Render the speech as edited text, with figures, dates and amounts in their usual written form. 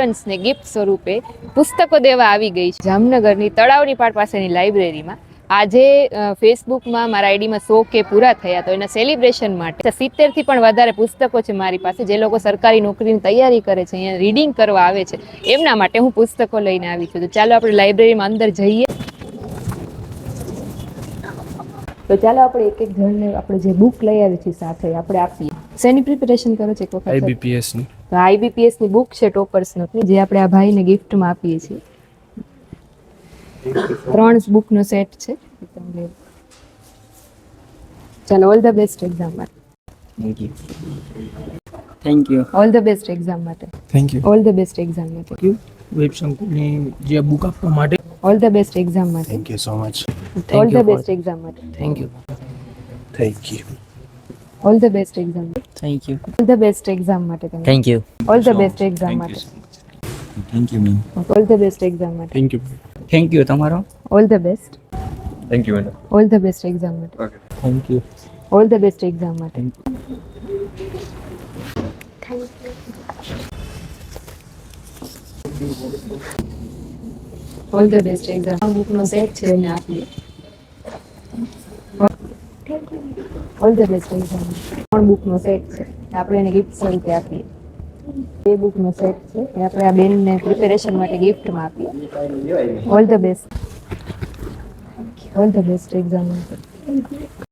સ્ટુડન્ટ્સને gift સ્વરૂપે પુસ્તકો દેવા આવી ગઈ છે જામનગરની તળાવની પાળ પાસેની લાઇબ્રેરીમાં. આજે ફેસબુકમાં મારા આઈડીમાં 100K પૂરા થયા, તો એના સેલિબ્રેશન માટે 70થી પણ વધારે પુસ્તકો છે મારી પાસે. જે લોકો સરકારી નોકરીની તૈયારી કરે છે, અહીંયા રીડિંગ કરવા આવે છે, એમના માટે હું પુસ્તકો લઈને આવી છું. તો ચાલો આપણે લાઇબ્રેરીમાં અંદર જઈએ. તો ચાલો આપણે એક એક જણને આપણે જે બુક લઈ આવી છીએ સાથે આપણે આપીએ. શેની પ્રિપેરેશન કરો છો એક વખત? આઈબીપીએસ ની. તો આઈબીપીએસ ની બુક છે ટોપર્સનો, જે આપણે આ ભાઈને ગિફ્ટમાં આપીએ છીએ. 3 બુકનો સેટ છે. ચાલો, ઓલ ધ બેસ્ટ એક્ઝામ માટે. Thank you. Thank you. All the best exam માટે. Thank you. All the best exam માટે. Thank you. વેબશંકુની જે બુક આપવા માટે. ઓલ ધ બેસ્ટ એક્ઝામ માટે. Thank you so much. All the best exam માટે. Thank you. Thank you. All the best exam. Thank you. All the best exam માટે. Thank you. All the best exam માટે. Thank you ma'am. All the best exam માટે. Thank you. Thank you તમારો. All the best. Thank you madam. All the best exam માટે. Okay. Thank you. All the best exam માટે. All the best exam. બુકનો set છે એને આપીએ. All the best exam. 3 બુકનો set છે, આપણે એને ગિફ્ટ સ્વરૂપે આપીએ. 2 બુકનો સેટ છે, એ આપણે આ બેનને પ્રિપેરેશન માટે ગિફ્ટમાં આપીએ. All the best. All the best exam માટે.